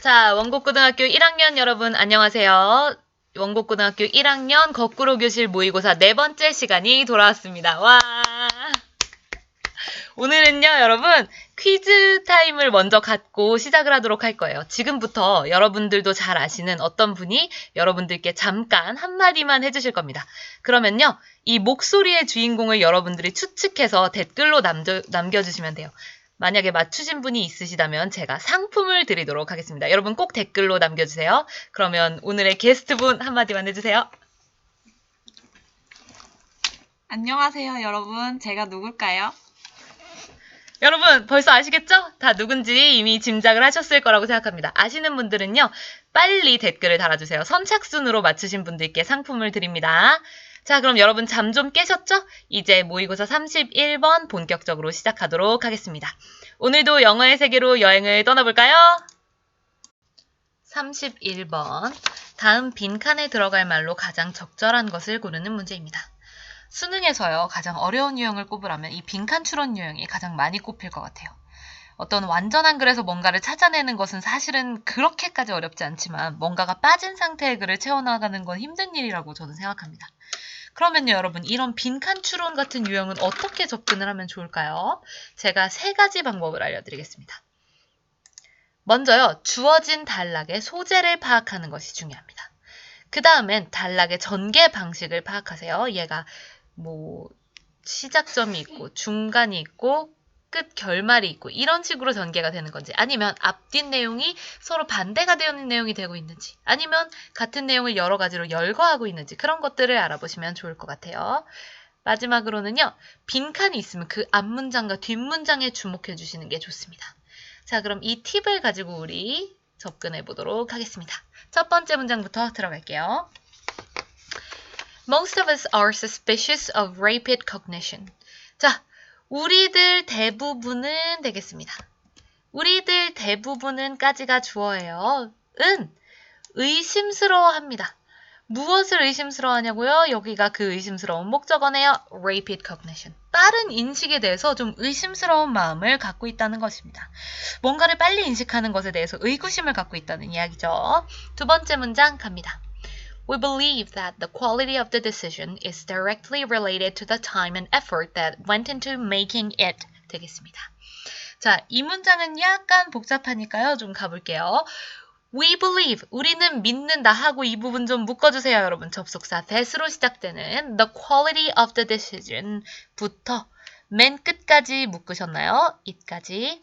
자, 원곡고등학교 1학년 여러분 안녕하세요. 원곡고등학교 1학년 거꾸로 교실 모의고사 네 번째 시간이 돌아왔습니다. 와! 오늘은요, 여러분, 퀴즈 타임을 먼저 갖고 시작을 하도록 할 거예요. 지금부터 여러분들도 잘 아시는 어떤 분이 여러분들께 잠깐 한마디만 해주실 겁니다. 그러면요, 이 목소리의 주인공을 여러분들이 추측해서 댓글로 남겨주시면 돼요. 만약에 맞추신 분이 있으시다면 제가 상품을 드리도록 하겠습니다. 여러분 꼭 댓글로 남겨주세요. 그러면 오늘의 게스트분 한마디만 해주세요. 안녕하세요, 여러분. 제가 누굴까요? 여러분 벌써 아시겠죠? 다 누군지 이미 짐작을 하셨을 거라고 생각합니다. 아시는 분들은요. 빨리 댓글을 달아주세요. 선착순으로 맞추신 분들께 상품을 드립니다. 자, 그럼 여러분 잠 좀 깨셨죠? 이제 모의고사 31번 본격적으로 시작하도록 하겠습니다. 오늘도 영어의 세계로 여행을 떠나볼까요? 31번. 다음 빈칸에 들어갈 말로 가장 적절한 것을 고르는 문제입니다. 수능에서요, 가장 어려운 유형을 꼽으라면 이 빈칸 추론 유형이 가장 많이 꼽힐 것 같아요. 어떤 완전한 글에서 뭔가를 찾아내는 것은 사실은 그렇게까지 어렵지 않지만 뭔가가 빠진 상태의 글을 채워나가는 건 힘든 일이라고 저는 생각합니다. 그러면요, 여러분, 이런 빈칸 추론 같은 유형은 어떻게 접근을 하면 좋을까요? 제가 3가지 방법을 알려드리겠습니다. 먼저요, 주어진 단락의 소재를 파악하는 것이 중요합니다. 그 다음엔 단락의 전개 방식을 파악하세요. 얘가 시작점이 있고 중간이 있고 끝 결말이 있고 이런 식으로 전개가 되는 건지, 아니면 앞뒷 내용이 서로 반대가 되는 내용이 되고 있는지, 아니면 같은 내용을 여러 가지로 열거하고 있는지, 그런 것들을 알아보시면 좋을 것 같아요. 마지막으로는요, 빈칸이 있으면 그 앞문장과 뒷문장에 주목해 주시는 게 좋습니다. 자, 그럼 이 팁을 가지고 우리 접근해 보도록 하겠습니다. 첫 번째 문장부터 들어갈게요. Most of us are suspicious of rapid cognition. 자, 우리들 대부분은 되겠습니다. 우리들 대부분은까지가 주어예요. 의심스러워합니다. 무엇을 의심스러워하냐고요? 여기가 그 의심스러운 목적어네요. Rapid cognition. 빠른 인식에 대해서 좀 의심스러운 마음을 갖고 있다는 것입니다. 뭔가를 빨리 인식하는 것에 대해서 의구심을 갖고 있다는 이야기죠. 두 번째 문장 갑니다. We believe that the quality of the decision is directly related to the time and effort that went into making it 되겠습니다. 자, 이 문장은 약간 복잡하니까요. 좀 가볼게요. We believe, 우리는 믿는다 하고 이 부분 좀 묶어주세요, 여러분. 접속사 that으로 시작되는 the quality of the decision부터 맨 끝까지 묶으셨나요? it까지.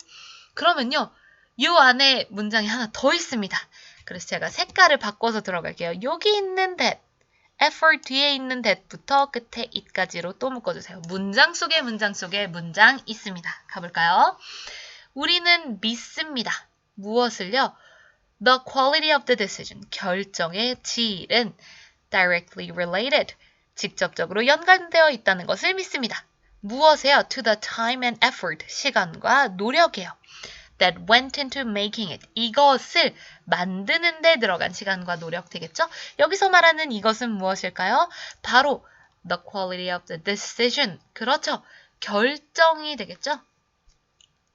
그러면요, 이 안에 문장이 하나 더 있습니다. 그래서 제가 색깔을 바꿔서 들어갈게요. 여기 있는 that, effort 뒤에 있는 that부터 끝에 it까지로 또 묶어주세요. 문장 속에 문장 있습니다. 가볼까요? 우리는 믿습니다. 무엇을요? The quality of the decision, 결정의 질은 directly related, 직접적으로 연관되어 있다는 것을 믿습니다. 무엇에요? To the time and effort, 시간과 노력이에요. That went into making it, 이것을 만드는 데 들어간 시간과 노력 되겠죠? 여기서 말하는 이것은 무엇일까요? 바로 the quality of the decision, 그렇죠? 결정이 되겠죠?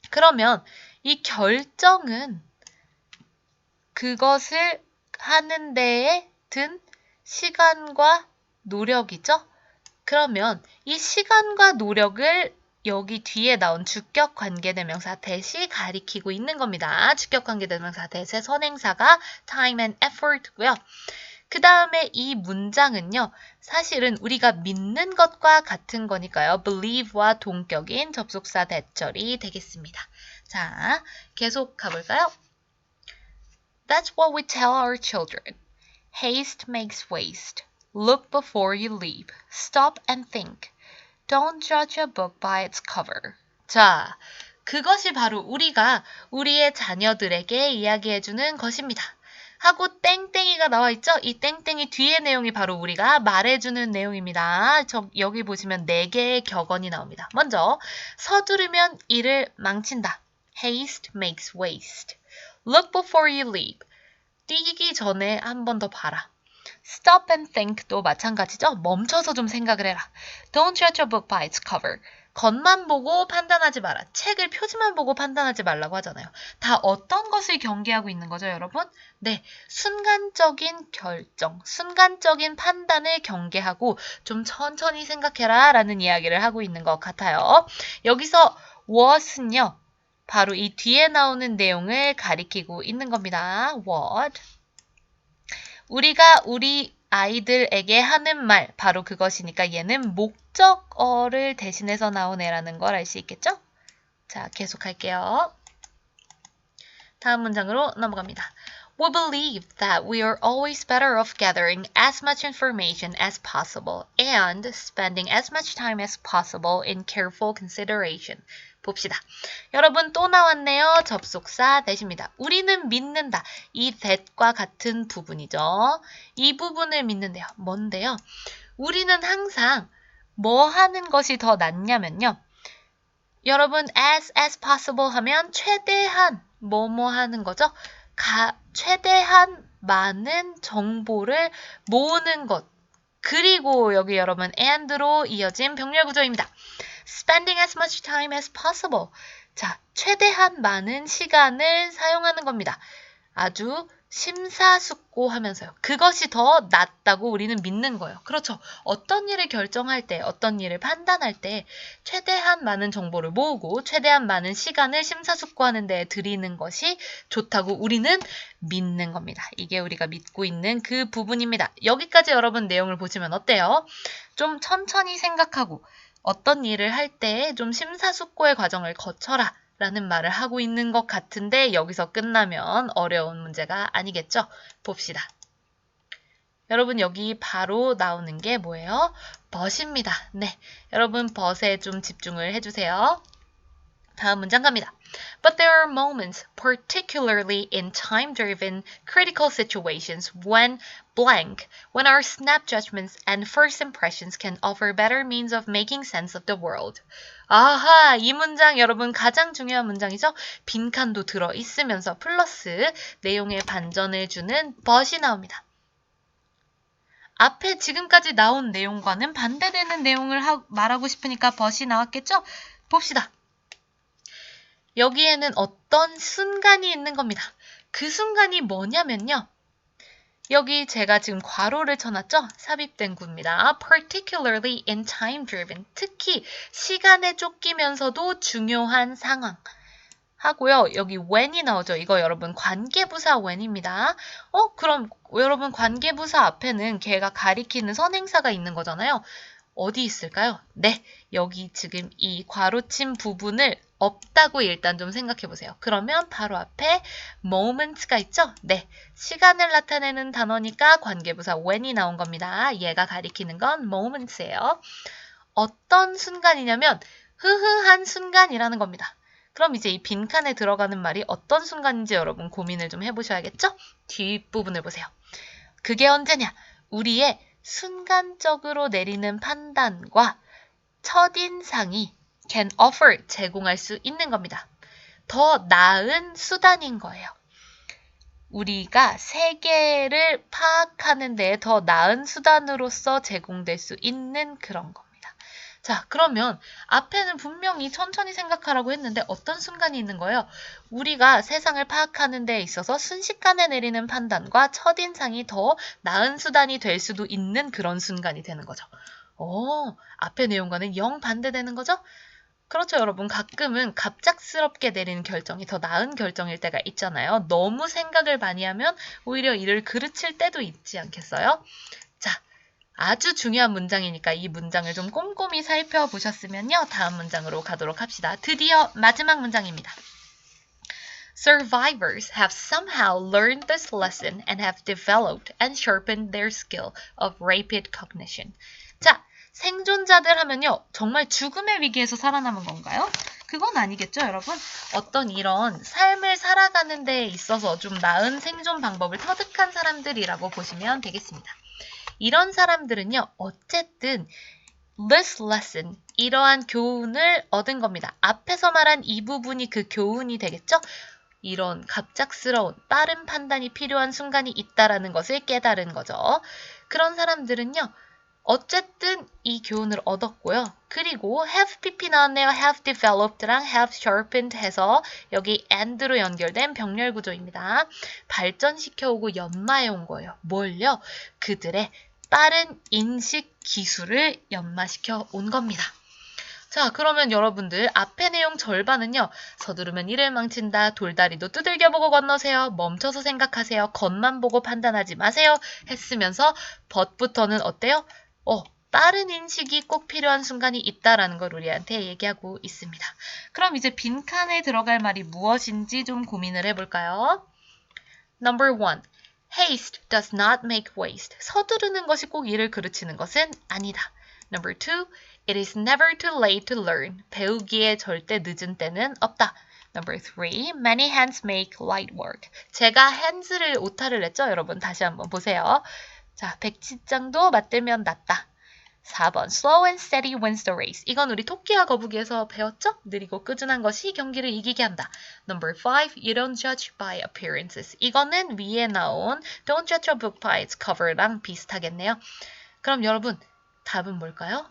그러면 이 결정은 그것을 하는 데에 든 시간과 노력이죠? 그러면 이 시간과 노력을 여기 뒤에 나온 주격 관계대명사 that이 가리키고 있는 겁니다. 주격 관계대명사 that의 선행사가 time and effort고요. 그 다음에 이 문장은요, 사실은 우리가 믿는 것과 같은 거니까요. believe와 동격인 접속사 that절이 되겠습니다. 자, 계속 가볼까요? That's what we tell our children. Haste makes waste. Look before you leap. Stop and think. Don't judge a book by its cover. 자, 그것이 바로 우리가 우리의 자녀들에게 이야기해주는 것입니다. 하고 땡땡이가 나와 있죠? 이 땡땡이 뒤에 내용이 바로 우리가 말해주는 내용입니다. 여기 보시면 4개의 격언이 나옵니다. 먼저, 서두르면 일을 망친다. Haste makes waste. Look before you leap. 뛰기 전에 한 번 더 봐라. Stop and think도 마찬가지죠. 멈춰서 좀 생각을 해라. Don't judge a book by its cover. 겉만 보고 판단하지 마라. 책을 표지만 보고 판단하지 말라고 하잖아요. 다 어떤 것을 경계하고 있는 거죠, 여러분? 네, 순간적인 결정, 순간적인 판단을 경계하고 좀 천천히 생각해라 라는 이야기를 하고 있는 것 같아요. 여기서 what은요, 바로 이 뒤에 나오는 내용을 가리키고 있는 겁니다. what. 우리가 우리 아이들에게 하는 말, 바로 그것이니까 얘는 목적어를 대신해서 나온 애라는 걸 알 수 있겠죠? 자, 계속할게요. 다음 문장으로 넘어갑니다. We believe that we are always better off gathering as much information as possible and spending as much time as possible in careful consideration. 봅시다. 여러분 또 나왔네요. 접속사 that입니다. 우리는 믿는다. 이 that과 같은 부분이죠. 이 부분을 믿는데요. 뭔데요? 우리는 항상 뭐 하는 것이 더 낫냐면요. 여러분 as possible 하면 최대한 뭐뭐 하는 거죠? 최대한 많은 정보를 모으는 것. 그리고 여기 여러분 and로 이어진 병렬 구조입니다. Spending as much time as possible. 자, 최대한 많은 시간을 사용하는 겁니다. 아주 심사숙고하면서요. 그것이 더 낫다고 우리는 믿는 거예요. 그렇죠. 어떤 일을 결정할 때, 어떤 일을 판단할 때 최대한 많은 정보를 모으고 최대한 많은 시간을 심사숙고하는 데 들이는 것이 좋다고 우리는 믿는 겁니다. 이게 우리가 믿고 있는 그 부분입니다. 여기까지 여러분 내용을 보시면 어때요? 좀 천천히 생각하고 어떤 일을 할 때 좀 심사숙고의 과정을 거쳐라 라는 말을 하고 있는 것 같은데 여기서 끝나면 어려운 문제가 아니겠죠? 봅시다. 여러분 여기 바로 나오는 게 뭐예요? but입니다. 네, 여러분 but에 좀 집중을 해주세요. 다음 문장 갑니다. But there are moments, particularly in time-driven critical situations, when blank, when our snap judgments and first impressions can offer better means of making sense of the world. 아하, 이 문장 여러분 가장 중요한 문장이죠? 빈칸도 들어있으면서 플러스 내용의 반전을 주는 but이 나옵니다. 앞에 지금까지 나온 내용과는 반대되는 내용을 말하고 싶으니까 but이 나왔겠죠? 봅시다. 여기에는 어떤 순간이 있는 겁니다. 그 순간이 뭐냐면요. 여기 제가 지금 괄호를 쳐놨죠? 삽입된 구입니다. Particularly in time-driven. 특히 시간에 쫓기면서도 중요한 상황. 하고요. 여기 when이 나오죠. 이거 여러분 관계부사 when입니다. 그럼 여러분 관계부사 앞에는 걔가 가리키는 선행사가 있는 거잖아요. 어디 있을까요? 네, 여기 지금 이 괄호친 부분을 없다고 일단 좀 생각해 보세요. 그러면 바로 앞에 moment가 있죠? 네, 시간을 나타내는 단어니까 관계부사 when이 나온 겁니다. 얘가 가리키는 건 moments예요. 어떤 순간이냐면 흐흐한 순간이라는 겁니다. 그럼 이제 이 빈칸에 들어가는 말이 어떤 순간인지 여러분 고민을 좀 해보셔야겠죠? 뒷부분을 보세요. 그게 언제냐? 우리의 순간적으로 내리는 판단과 첫인상이 can offer, 제공할 수 있는 겁니다. 더 나은 수단인 거예요. 우리가 세계를 파악하는 데 더 나은 수단으로서 제공될 수 있는 그런 겁니다. 자, 그러면 앞에는 분명히 천천히 생각하라고 했는데 어떤 순간이 있는 거예요? 우리가 세상을 파악하는 데 있어서 순식간에 내리는 판단과 첫인상이 더 나은 수단이 될 수도 있는 그런 순간이 되는 거죠. 앞의 내용과는 영 반대되는 거죠? 그렇죠, 여러분. 가끔은 갑작스럽게 내리는 결정이 더 나은 결정일 때가 있잖아요. 너무 생각을 많이 하면 오히려 일을 그르칠 때도 있지 않겠어요? 자, 아주 중요한 문장이니까 이 문장을 좀 꼼꼼히 살펴보셨으면요. 다음 문장으로 가도록 합시다. 드디어 마지막 문장입니다. Survivors have somehow learned this lesson and have developed and sharpened their skill of rapid cognition. 자, 생존자들 하면요. 정말 죽음의 위기에서 살아남은 건가요? 그건 아니겠죠, 여러분? 어떤 이런 삶을 살아가는 데 있어서 좀 나은 생존 방법을 터득한 사람들이라고 보시면 되겠습니다. 이런 사람들은요. 어쨌든 this lesson, 이러한 교훈을 얻은 겁니다. 앞에서 말한 이 부분이 그 교훈이 되겠죠? 이런 갑작스러운 빠른 판단이 필요한 순간이 있다라는 것을 깨달은 거죠. 그런 사람들은요. 어쨌든 이 교훈을 얻었고요. 그리고 have pp 나왔네요. have developed랑 have sharpened 해서 여기 and로 연결된 병렬 구조입니다. 발전시켜오고 연마해 온 거예요. 뭘요? 그들의 빠른 인식 기술을 연마시켜 온 겁니다. 자, 그러면 여러분들 앞의 내용 절반은요. 서두르면 일을 망친다. 돌다리도 두들겨보고 건너세요. 멈춰서 생각하세요. 겉만 보고 판단하지 마세요. 했으면서 벗부터는 어때요? 빠른 인식이 꼭 필요한 순간이 있다라는 걸 우리한테 얘기하고 있습니다. 그럼 이제 빈칸에 들어갈 말이 무엇인지 좀 고민을 해볼까요? Number 1. Haste does not make waste. 서두르는 것이 꼭 일을 그르치는 것은 아니다. Number 2. It is never too late to learn. 배우기에 절대 늦은 때는 없다. Number 3. Many hands make light work. 제가 hands를 오타를 냈죠? 여러분 다시 한번 보세요. 자, 백지장도 맞들면 낫다. 4번 Slow and steady wins the race. 이건 우리 토끼와 거북이에서 배웠죠? 느리고 꾸준한 것이 경기를 이기게 한다. Number 5. You don't judge by appearances. 이거는 위에 나온 Don't judge a book by its cover랑 비슷하겠네요. 그럼 여러분 답은 뭘까요?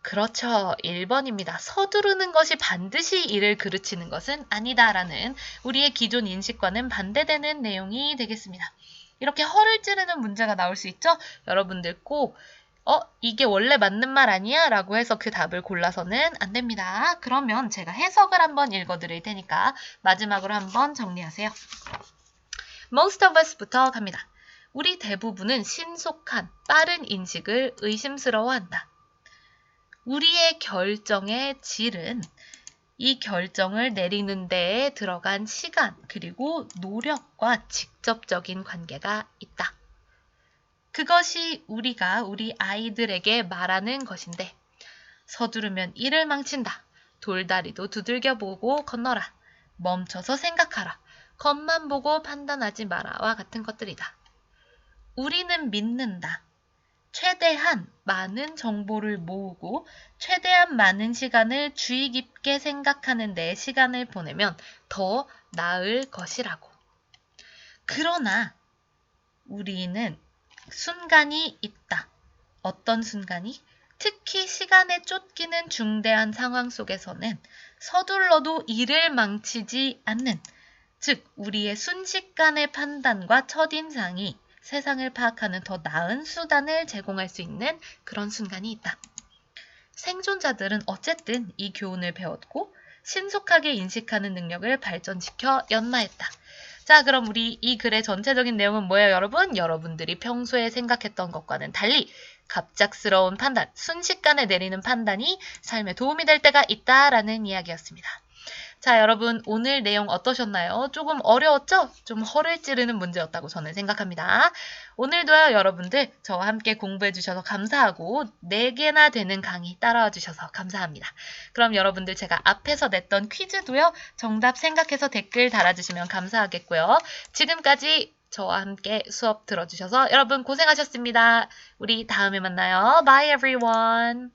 그렇죠. 1번입니다. 서두르는 것이 반드시 일을 그르치는 것은 아니다라는 우리의 기존 인식과는 반대되는 내용이 되겠습니다. 이렇게 허를 찌르는 문제가 나올 수 있죠? 여러분들 꼭 이게 원래 맞는 말 아니야? 라고 해서 그 답을 골라서는 안 됩니다. 그러면 제가 해석을 한번 읽어드릴 테니까 마지막으로 한번 정리하세요. Most of us부터 갑니다. 우리 대부분은 신속한, 빠른 인식을 의심스러워한다. 우리의 결정의 질은 이 결정을 내리는 데에 들어간 시간 그리고 노력과 직접적인 관계가 있다. 그것이 우리가 우리 아이들에게 말하는 것인데 서두르면 일을 망친다. 돌다리도 두들겨보고 건너라. 멈춰서 생각하라. 겉만 보고 판단하지 마라와 같은 것들이다. 우리는 믿는다. 최대한 많은 정보를 모으고 최대한 많은 시간을 주의 깊게 생각하는 데 시간을 보내면 더 나을 것이라고. 그러나 우리는 순간이 있다. 어떤 순간이? 특히 시간에 쫓기는 중대한 상황 속에서는 서둘러도 일을 망치지 않는, 즉 우리의 순식간의 판단과 첫인상이 세상을 파악하는 더 나은 수단을 제공할 수 있는 그런 순간이 있다. 생존자들은 어쨌든 이 교훈을 배웠고 신속하게 인식하는 능력을 발전시켜 연마했다. 자, 그럼 우리 이 글의 전체적인 내용은 뭐예요, 여러분? 여러분들이 평소에 생각했던 것과는 달리 갑작스러운 판단, 순식간에 내리는 판단이 삶에 도움이 될 때가 있다라는 이야기였습니다. 자, 여러분 오늘 내용 어떠셨나요? 조금 어려웠죠? 좀 허를 찌르는 문제였다고 저는 생각합니다. 오늘도요, 여러분들 저와 함께 공부해 주셔서 감사하고 4개나 되는 강의 따라와 주셔서 감사합니다. 그럼 여러분들 제가 앞에서 냈던 퀴즈도요, 정답 생각해서 댓글 달아주시면 감사하겠고요. 지금까지 저와 함께 수업 들어주셔서 여러분 고생하셨습니다. 우리 다음에 만나요. Bye everyone.